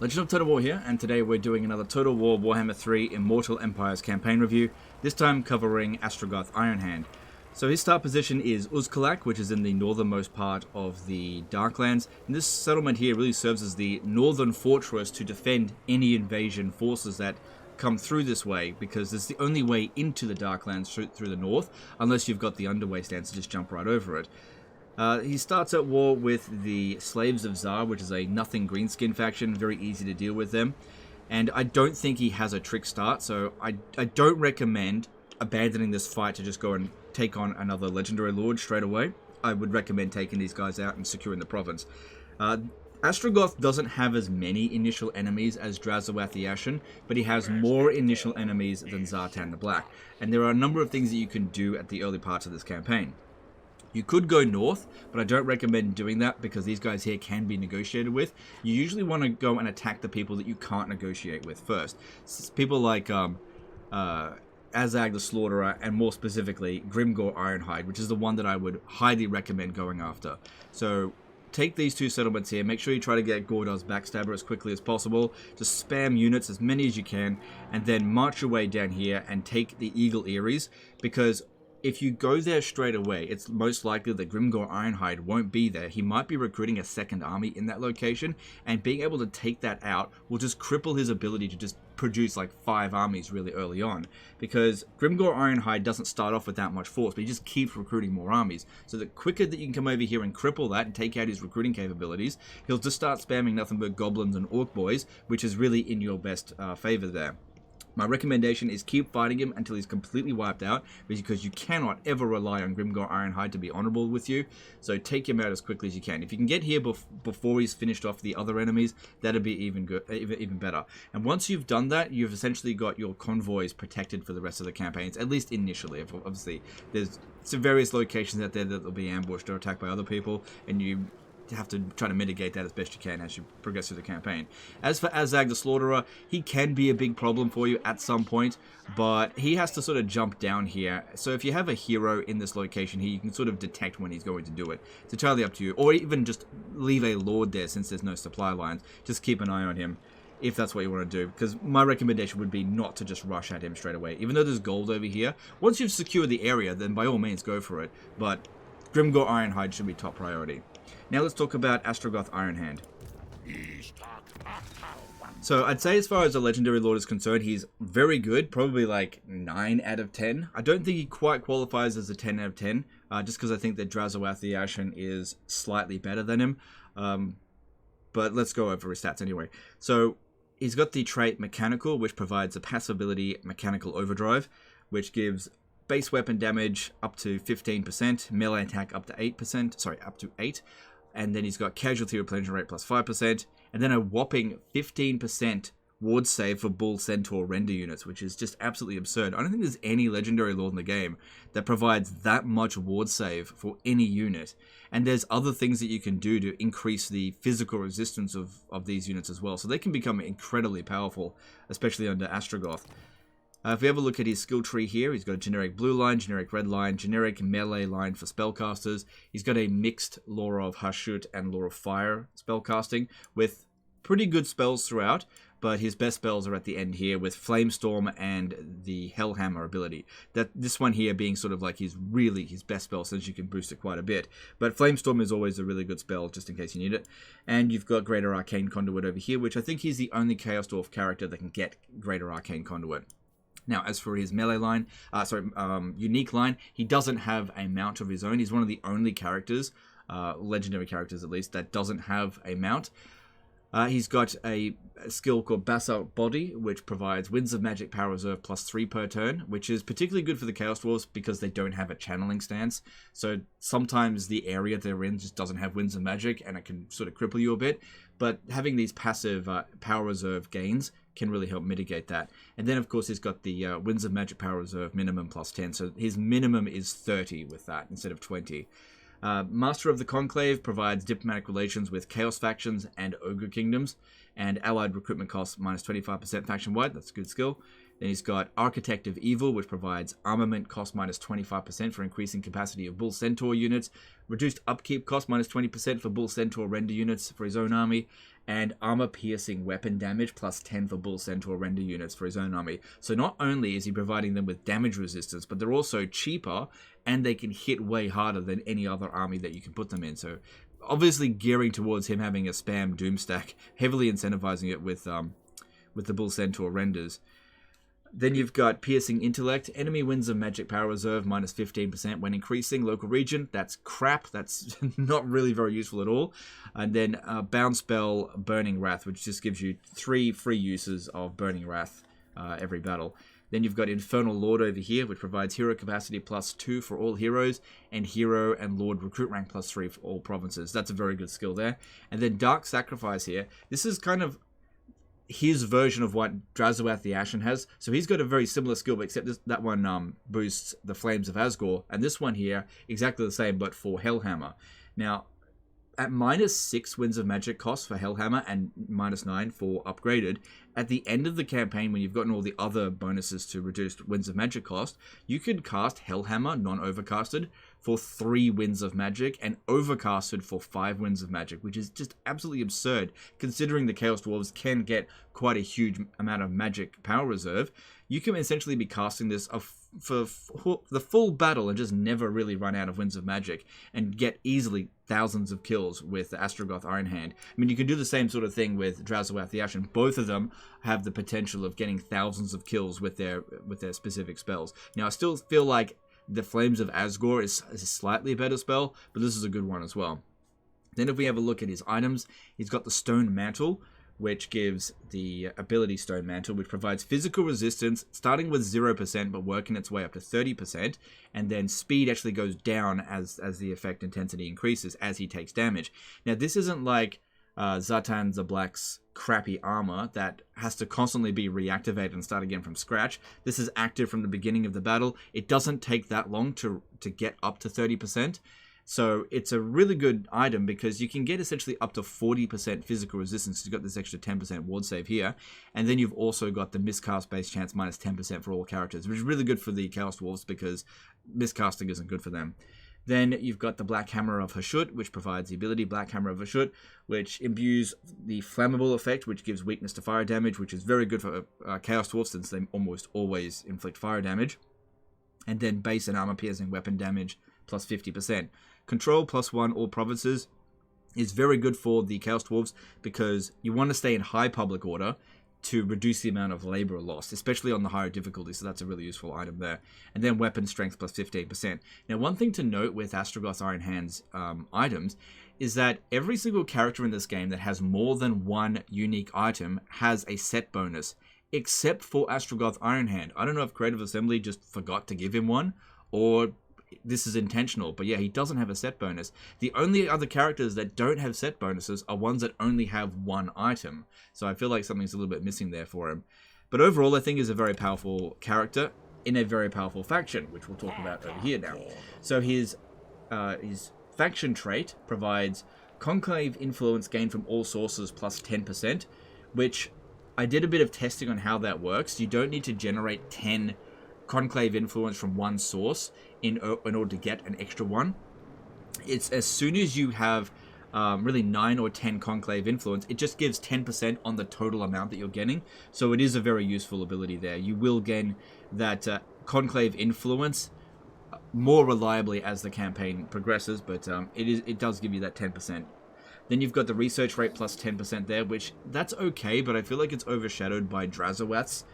Legend of Total War here, and today we're doing another Total War Warhammer 3 Immortal Empires campaign review, this time covering Astragoth Ironhand. So his start position is Uzkalak, which is in the northernmost part of the Darklands, and this settlement here really serves as the northern fortress to defend any invasion forces that come through this way, because it's the only way into the Darklands through the north, unless you've got the underway stance to just jump right over it. He starts at war with the Slaves of Tsar, which is a nothing greenskin faction, very easy to deal with them. And I don't think he has a trick start, so I don't recommend abandoning this fight to just go and take on another Legendary Lord straight away. I would recommend taking these guys out and securing the province. Astragoth doesn't have as many initial enemies as Drazowath the Ashen, but he has more initial enemies than Zartan the Black. And there are a number of things that you can do at the early parts of this campaign. You could go north, but I don't recommend doing that because these guys here can be negotiated with. You usually want to go and attack the people that you can't negotiate with first. People like Azag the Slaughterer, and more specifically Grimgor Ironhide, which is the one that I would highly recommend going after. So take these two settlements here, make sure you try to get Gordor's Backstabber as quickly as possible, just spam units as many as you can, and then march your way down here and take the Eagle Eyries, because if you go there straight away, it's most likely that Grimgor Ironhide won't be there. He might be recruiting a second army in that location, and being able to take that out will just cripple his ability to just produce like 5 armies really early on, because Grimgor Ironhide doesn't start off with that much force, but he just keeps recruiting more armies. So the quicker that you can come over here and cripple that and take out his recruiting capabilities, he'll just start spamming nothing but goblins and orc boys, which is really in your best favor there. My recommendation is keep fighting him until he's completely wiped out, because you cannot ever rely on Grimgor Ironhide to be honorable with you. So take him out as quickly as you can. If you can get here before he's finished off the other enemies, that'd be even better. And once you've done that, you've essentially got your convoys protected for the rest of the campaigns, at least initially. Obviously, there's some various locations out there that will be ambushed or attacked by other people, and you have to try to mitigate that as best you can as you progress through the campaign. As for Azag the Slaughterer, he can be a big problem for you at some point, but he has to sort of jump down here. So if you have a hero in this location here, you can sort of detect when he's going to do it. It's entirely up to you. Or even just leave a Lord there since there's no supply lines. Just keep an eye on him if that's what you want to do, because my recommendation would be not to just rush at him straight away. Even though there's gold over here, once you've secured the area, then by all means go for it. But Grimgor Ironhide should be top priority. Now let's talk about Astragoth Ironhand. So I'd say as far as the Legendary Lord is concerned, he's very good, probably like 9 out of 10. I don't think he quite qualifies as a 10 out of 10, just because I think that Drazowath the Ashen is slightly better than him. But let's go over his stats anyway. So he's got the trait Mechanical, which provides a passive ability Mechanical Overdrive, which gives base weapon damage up to 15%, melee attack up to 8%, and then he's got casualty replenishment rate plus 5%, and then a whopping 15% ward save for Bull Centaur render units, which is just absolutely absurd. I don't think there's any Legendary Lord in the game that provides that much ward save for any unit, and there's other things that you can do to increase the physical resistance of these units as well, so they can become incredibly powerful, especially under Astragoth. If we have a look at his skill tree here, he's got a generic blue line, generic red line, generic melee line for spellcasters. He's got a mixed lore of Hashut and lore of fire spellcasting with pretty good spells throughout, but his best spells are at the end here with Flamestorm and the Hellhammer ability. This one here being sort of like his best spell, since you can boost it quite a bit. But Flamestorm is always a really good spell, just in case you need it. And you've got Greater Arcane Conduit over here, which I think he's the only Chaos Dwarf character that can get Greater Arcane Conduit. Now, as for his melee line, unique line, he doesn't have a mount of his own. He's one of the only characters, legendary characters at least, that doesn't have a mount. He's got a skill called Basalt Body, which provides Winds of Magic Power Reserve plus 3 per turn, which is particularly good for the Chaos Dwarves because they don't have a channeling stance. So sometimes the area they're in just doesn't have Winds of Magic, and it can sort of cripple you a bit. But having these passive Power Reserve gains can really help mitigate that. And then, of course, he's got the Winds of Magic Power Reserve minimum plus 10. So his minimum is 30 with that instead of 20. Master of the Conclave provides diplomatic relations with Chaos factions and Ogre kingdoms, and allied recruitment costs minus 25% faction-wide. That's a good skill. Then he's got Architect of Evil, which provides armament cost minus 25% for increasing capacity of Bull Centaur units, reduced upkeep cost minus 20% for Bull Centaur render units for his own army, and armor-piercing weapon damage plus 10 for Bull Centaur render units for his own army. So not only is he providing them with damage resistance, but they're also cheaper, and they can hit way harder than any other army that you can put them in. So obviously gearing towards him having a spam doom stack, heavily incentivizing it with the Bull Centaur renders. Then you've got Piercing Intellect. Enemy wins of Magic Power Reserve minus 15% when increasing local region. That's crap. That's not really very useful at all. And then Bound Spell Burning Wrath, which just gives you 3 free uses of Burning Wrath every battle. Then you've got Infernal Lord over here, which provides hero capacity plus 2 for all heroes, and hero and lord recruit rank plus 3 for all provinces. That's a very good skill there. And then Dark Sacrifice here. This is kind of his version of what Astragoth the Ashen has. So he's got a very similar skill, but except that one boosts the Flames of Asgore, and this one here, exactly the same, but for Hellhammer. Now, at minus 6 Winds of Magic cost for Hellhammer and minus 9 for upgraded, at the end of the campaign, when you've gotten all the other bonuses to reduced Winds of Magic cost, you could cast Hellhammer, non-overcasted, for 3 Winds of Magic, and overcasted for 5 Winds of Magic, which is just absolutely absurd, considering the Chaos Dwarves can get quite a huge amount of magic power reserve. You can essentially be casting this for the full battle and just never really run out of Winds of Magic and get easily thousands of kills with the Astragoth Ironhand. I mean, you can do the same sort of thing with Astragoth the Ashen. Both of them have the potential of getting thousands of kills with their specific spells. Now, I still feel like the Flames of Asgore is a slightly better spell, but this is a good one as well. Then if we have a look at his items, he's got the Stone Mantle, which gives the ability Stone Mantle, which provides physical resistance, starting with 0%, but working its way up to 30%, and then speed actually goes down as the effect intensity increases as he takes damage. Now, this isn't like Zatan the Black's crappy armor that has to constantly be reactivated and start again from scratch. This is active from the beginning of the battle. It doesn't take that long to get up to 30%. So it's a really good item because you can get essentially up to 40% physical resistance. You've got this extra 10% ward save here. And then you've also got the miscast base chance minus 10% for all characters, which is really good for the Chaos Dwarves because miscasting isn't good for them. Then you've got the Black Hammer of Hashut, which provides the ability Black Hammer of Hashut, which imbues the flammable effect, which gives weakness to fire damage, which is very good for Chaos Dwarves since they almost always inflict fire damage. And then base and armor piercing weapon damage plus 50%. Control plus 1 all provinces is very good for the Chaos Dwarves because you want to stay in high public order to reduce the amount of labor lost, especially on the higher difficulty, so that's a really useful item there. And then weapon strength plus 15%. Now, one thing to note with Astragoth Ironhand's items is that every single character in this game that has more than one unique item has a set bonus, except for Astragoth Ironhand. I don't know if Creative Assembly just forgot to give him one, or this is intentional, but yeah, he doesn't have a set bonus. The only other characters that don't have set bonuses are ones that only have one item. So I feel like something's a little bit missing there for him. But overall, I think he's a very powerful character in a very powerful faction, which we'll talk about over here now. So his faction trait provides Conclave Influence gained from all sources plus 10%, which I did a bit of testing on how that works. You don't need to generate 10 Conclave Influence from one source in order to get an extra one. It's as soon as you have really 9 or 10 Conclave Influence, it just gives 10% on the total amount that you're getting. So it is a very useful ability there. You will gain that Conclave Influence more reliably as the campaign progresses, but it does give you that 10%. Then you've got the research rate plus 10% there, which that's okay, but I feel like it's overshadowed by Astragoth's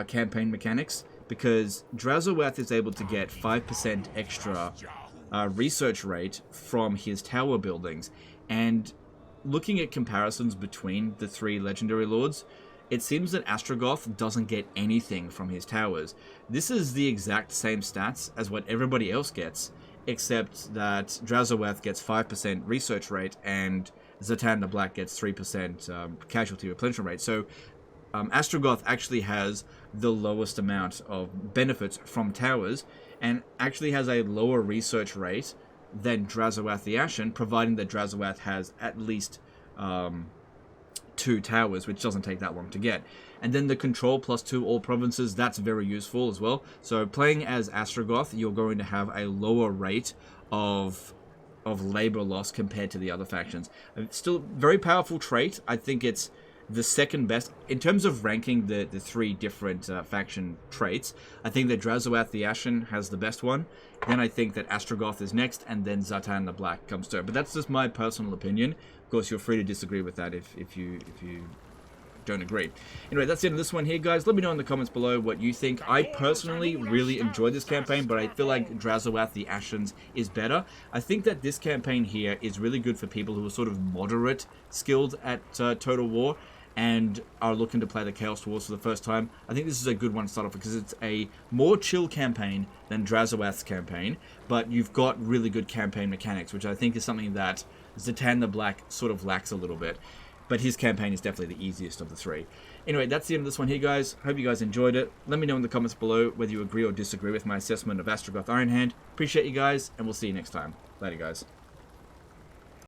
campaign mechanics, because Astragoth is able to get 5% extra research rate from his tower buildings. And looking at comparisons between the 3 legendary lords, it seems that Astragoth doesn't get anything from his towers. This is the exact same stats as what everybody else gets, except that Astragoth gets 5% research rate and Zatan the Black gets 3% casualty replenishment rate. So Astragoth actually has the lowest amount of benefits from towers and actually has a lower research rate than Astragoth the Ashen, providing that Astragoth has at least 2 towers, which doesn't take that long to get. And then the control plus 2 all provinces, that's very useful as well. So playing as Astragoth, you're going to have a lower rate of of labor loss compared to the other factions. It's still a very powerful trait. I think it's the second best in terms of ranking the three different faction traits. I think that Drazoath the Ashen has the best one. Then I think that Astragoth is next, and then Zartan the Black comes third. But that's just my personal opinion. Of course, you're free to disagree with that if you don't agree. Anyway, that's the end of this one here, guys. Let me know in the comments below what you think. I personally really enjoyed this campaign, but I feel like Drazoath the Ashens is better. I think that this campaign here is really good for people who are sort of moderate skilled at Total War and are looking to play the Chaos Wars for the first time. I think this is a good one to start off because it's a more chill campaign than Drazoath's campaign, but you've got really good campaign mechanics, which I think is something that Zartan the Black sort of lacks a little bit. But his campaign is definitely the easiest of the three. Anyway, that's the end of this one here, guys. Hope you guys enjoyed it. Let me know in the comments below whether you agree or disagree with my assessment of Astragoth Ironhand. Appreciate you guys, and we'll see you next time. Later, guys.